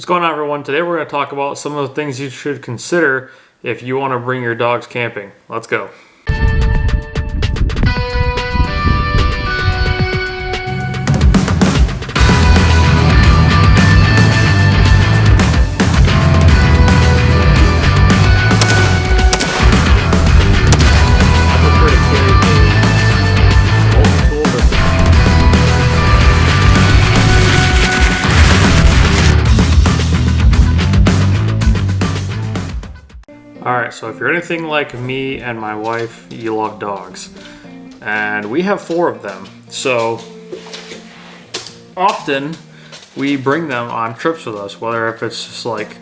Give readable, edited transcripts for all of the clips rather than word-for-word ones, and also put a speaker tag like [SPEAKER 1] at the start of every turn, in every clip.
[SPEAKER 1] What's going on, everyone? Today we're going to talk about some of the things you should consider if you want to bring your dogs camping. Let's go. Alright, so if you're anything like me and my wife, you love dogs. And we have 4 of them. So often we bring them on trips with us, whether if it's just like,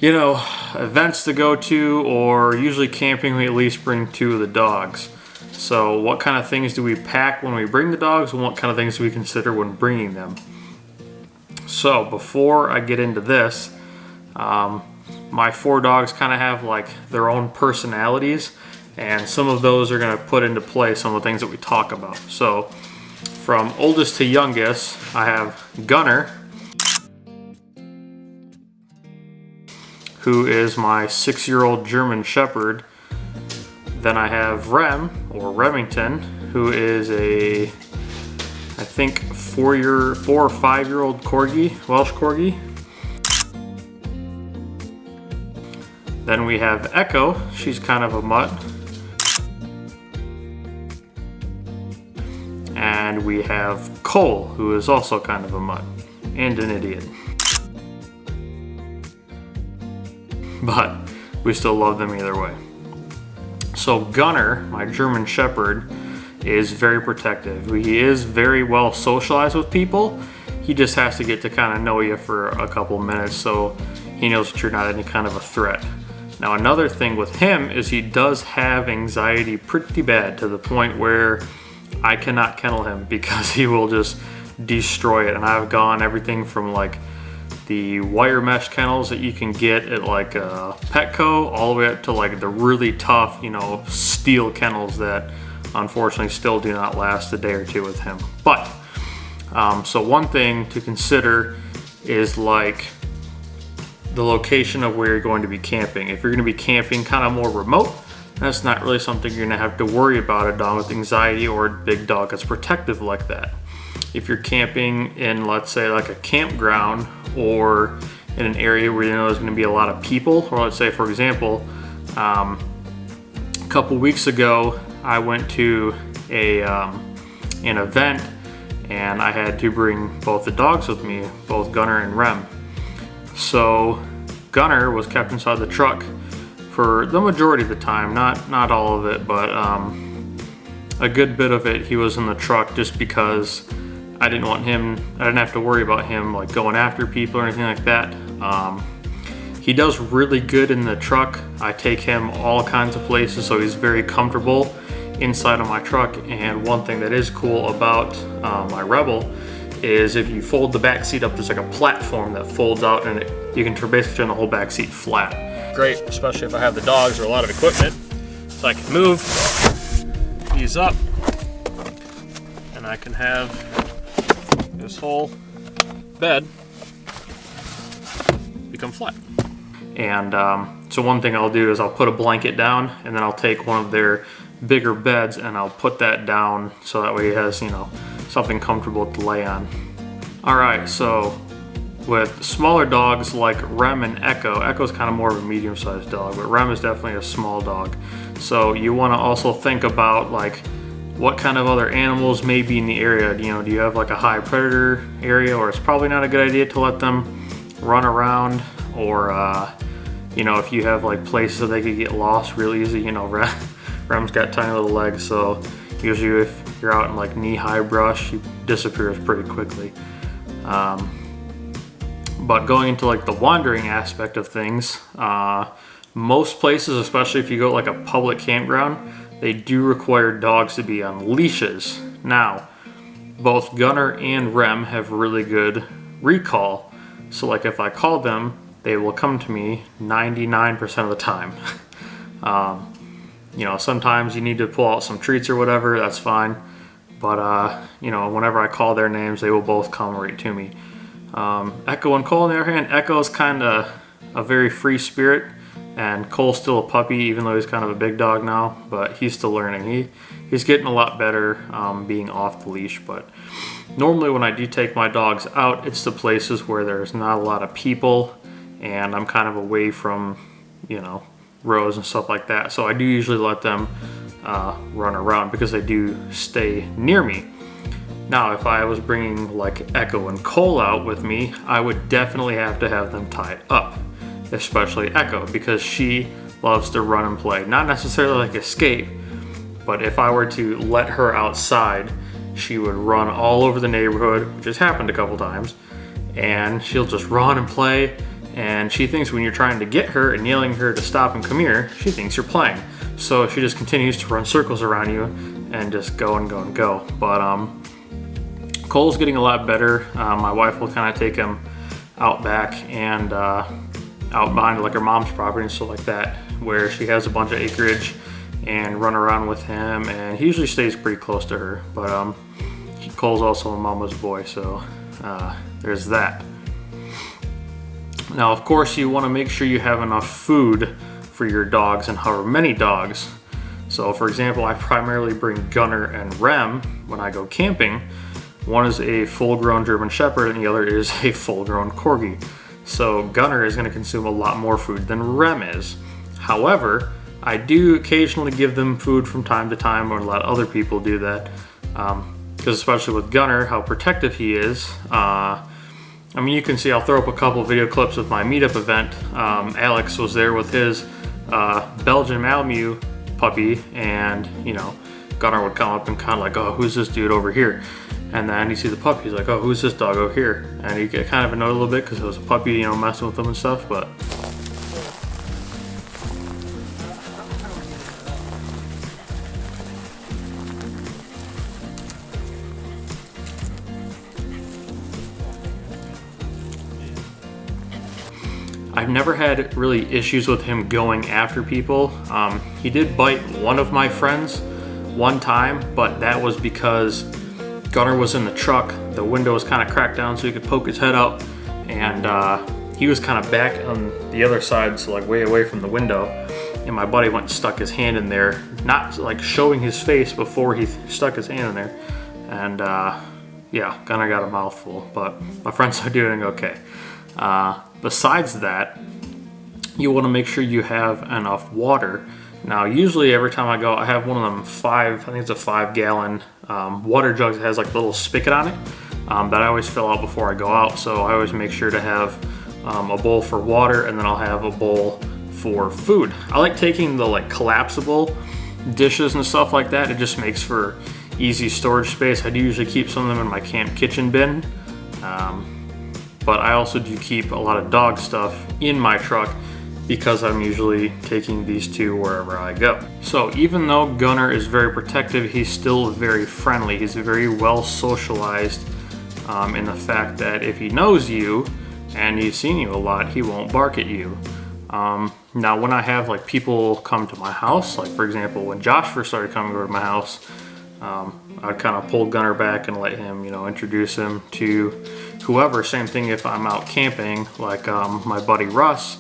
[SPEAKER 1] events to go to, or usually camping, we at least bring 2 of the dogs. So what kind of things do we pack when we bring the dogs, and what kind of things do we consider when bringing them? So before I get into this, my 4 dogs kind of have like their own personalities, and some of those are going to put into play some of the things that we talk about. So from oldest to youngest, I have Gunner, who is my 6-year-old German Shepherd. Then I have Rem, or Remington, who is I think 4 or 5-year-old Corgi, Welsh Corgi. Then we have Echo, she's kind of a mutt. And we have Cole, who is also kind of a mutt and an idiot. But we still love them either way. So Gunner, my German Shepherd, is very protective. He is very well socialized with people. He just has to get to kind of know you for a couple minutes so he knows that you're not any kind of a threat. Now another thing with him is he does have anxiety pretty bad, to the point where I cannot kennel him because he will just destroy it. And I've gone everything from like the wire mesh kennels that you can get at like Petco, all the way up to like the really tough, steel kennels that unfortunately still do not last a day or 2 with him. But so one thing to consider is like the location of where you're going to be camping. If you're going to be camping kind of more remote, that's not really something you're going to have to worry about a dog with anxiety or a big dog that's protective like that. If you're camping in, let's say, like a campground, or in an area where there's going to be a lot of people, or let's say, for example, a couple weeks ago I went to an event and I had to bring both the dogs with me, both Gunner and Rem. So Gunner was kept inside the truck for the majority of the time, not all of it, but a good bit of it he was in the truck, just because I didn't have to worry about him like going after people or anything like that. He does really good in the truck. I take him all kinds of places, so he's very comfortable inside of my truck. And one thing that is cool about my Rebel is if you fold the back seat up, there's like a platform that folds out, and you can basically turn the whole back seat flat. Great, especially if I have the dogs or a lot of equipment, so I can move these up, and I can have this whole bed become flat. And so one thing I'll do is I'll put a blanket down, and then I'll take one of their bigger beds and I'll put that down, so that way it has something comfortable to lay on. Alright, so with smaller dogs like Rem and Echo's kind of more of a medium-sized dog, but Rem is definitely a small dog. So you want to also think about like what kind of other animals may be in the area. Do you have like a high predator area, or it's probably not a good idea to let them run around, or if you have like places that they could get lost real easy. Rem's got tiny little legs, so usually if you're out in like knee-high brush, he disappears pretty quickly. But going into like the wandering aspect of things, most places, especially if you go like a public campground, they do require dogs to be on leashes. Now, both Gunner and Rem have really good recall, so like if I call them, they will come to me 99% of the time. Sometimes you need to pull out some treats or whatever, that's fine. But, whenever I call their names, they will both come right to me. Echo and Cole, on the other hand, Echo's kind of a very free spirit, and Cole's still a puppy, even though he's kind of a big dog now, but he's still learning. He's getting a lot better being off the leash, but normally when I do take my dogs out, it's to places where there's not a lot of people and I'm kind of away from, you know, rows and stuff like that. So I do usually let them run around because they do stay near me. Now, if I was bringing like Echo and Cole out with me, I would definitely have to have them tied up, especially Echo, because she loves to run and play. Not necessarily like escape, but if I were to let her outside, she would run all over the neighborhood, which has happened a couple times, and she'll just run and play, and she thinks when you're trying to get her and yelling at her to stop and come here, she thinks you're playing. So she just continues to run circles around you and just go and go and go. But Cole's getting a lot better. My wife will kind of take him out back and out behind like her mom's property and stuff like that, where she has a bunch of acreage, and run around with him, and he usually stays pretty close to her. But Cole's also a mama's boy, so there's that. Now, of course, you want to make sure you have enough food for your dogs and however many dogs. So for example, I primarily bring Gunner and Rem when I go camping. One is a full-grown German Shepherd and the other is a full-grown Corgi. So Gunner is going to consume a lot more food than Rem is. However, I do occasionally give them food from time to time, or let other people do that. Because especially with Gunner, how protective he is. I mean, you can see, I'll throw up a couple video clips of my meetup event. Alex was there with his Belgian Malamute puppy, and you know, Gunner would come up and kind of like, oh, who's this dude over here? And then you see the puppy, he's like, oh, who's this dog over here? And you get kind of annoyed a little bit because it was a puppy, you know, messing with them and stuff, but I've never had really issues with him going after people. He did bite one of my friends one time, but that was because Gunner was in the truck. The window was kind of cracked down so he could poke his head out, and he was kind of back on the other side, so like way away from the window. And my buddy went and stuck his hand in there, not like showing his face before he stuck his hand in there. And yeah, Gunner got a mouthful, but my friends are doing okay. Besides that, you want to make sure you have enough water. Now, usually every time I go, I have one of them I think it's a 5-gallon water jug that has like a little spigot on it that I always fill out before I go out. So I always make sure to have a bowl for water, and then I'll have a bowl for food. I like taking the like collapsible dishes and stuff like that. It just makes for easy storage space. I do usually keep some of them in my camp kitchen bin. But I also do keep a lot of dog stuff in my truck because I'm usually taking these two wherever I go. So even though Gunner is very protective, he's still very friendly. He's very well socialized in the fact that if he knows you and he's seen you a lot, he won't bark at you. Now, when I have like people come to my house, like for example, when Josh first started coming over to my house, I'd kind of pull Gunner back and let him, you know, introduce him to whoever. Same thing if I'm out camping, like my buddy Russ.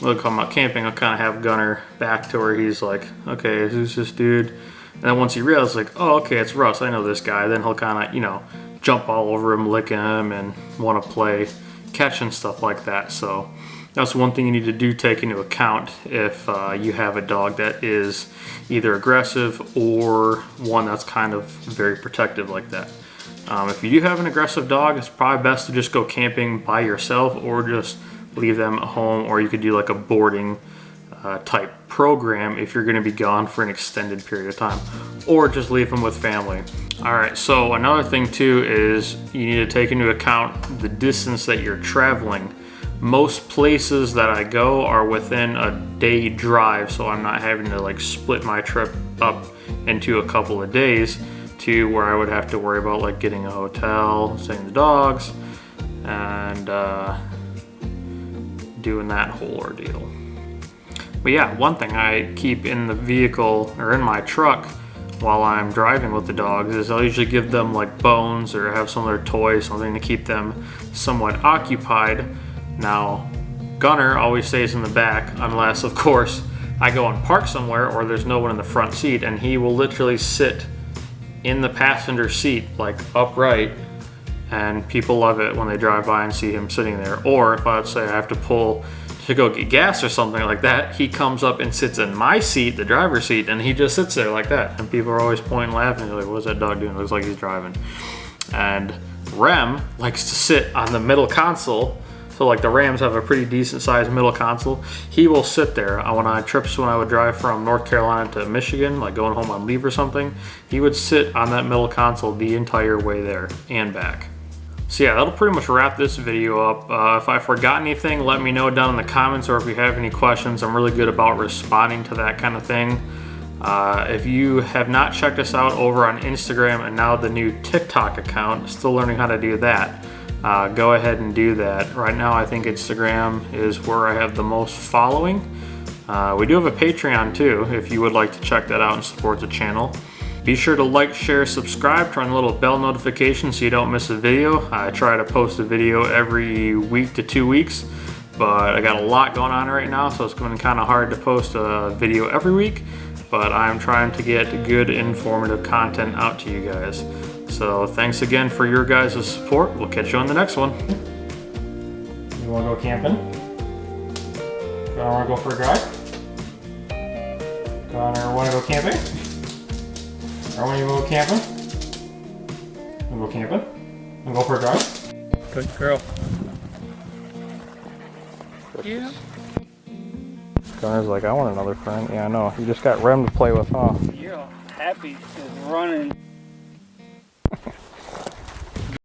[SPEAKER 1] Look, I'm out camping, I'll kind of have Gunner back to where he's like, okay, who's this dude? And then once he realizes, like, oh, okay, it's Russ, I know this guy, then he'll kind of, you know, jump all over him, lick him, and want to play catch and stuff like that. So that's one thing you need to do, take into account if you have a dog that is either aggressive or one that's kind of very protective like that. If you do have an aggressive dog, it's probably best to just go camping by yourself or just leave them at home, or you could do like a boarding type program if you're going to be gone for an extended period of time, or just leave them with family. All right, so another thing too is you need to take into account the distance that you're traveling. Most places that I go are within a day drive, so I'm not having to like split my trip up into a couple of days to where I would have to worry about like getting a hotel, staying the dogs, and doing that whole ordeal. But yeah, one thing I keep in the vehicle or in my truck while I'm driving with the dogs is I'll usually give them like bones or have some of their toys, something to keep them somewhat occupied. Now, Gunner always stays in the back unless, of course, I go and park somewhere or there's no one in the front seat, and he will literally sit in the passenger seat, like upright, and people love it when they drive by and see him sitting there. Or if I would say I have to pull to go get gas or something like that, he comes up and sits in my seat, the driver's seat, and he just sits there like that. And people are always pointing, laughing. They're like, what's that dog doing? It looks like he's driving. And Rem likes to sit on the middle console. So like the Rams have a pretty decent sized middle console. He will sit there on trips when I would drive from North Carolina to Michigan, like going home on leave or something. He would sit on that middle console the entire way there and back. So yeah, that'll pretty much wrap this video up. If I forgot anything, let me know down in the comments, or if you have any questions. I'm really good about responding to that kind of thing. If you have not checked us out over on Instagram and now the new TikTok account, still learning how to do that, go ahead and do that. Right now I think Instagram is where I have the most following. We do have a Patreon too, if you would like to check that out and support the channel. Be sure to like, share, subscribe, turn on the little bell notification so you don't miss a video. I try to post a video every week to 2 weeks, but I got a lot going on right now, so it's going to be kind of hard to post a video every week, but I'm trying to get good informative content out to you guys. So thanks again for your guys' support. We'll catch you on the next one. You want to go camping? Want to go for a drive? Connor, want to go camping? Or when you go camping? You go camping? You go for a drive? Good girl.
[SPEAKER 2] Yeah.
[SPEAKER 1] Connor's like, I want another friend. Yeah, I know. You just got Rem to play with, huh?
[SPEAKER 2] You're happy just running.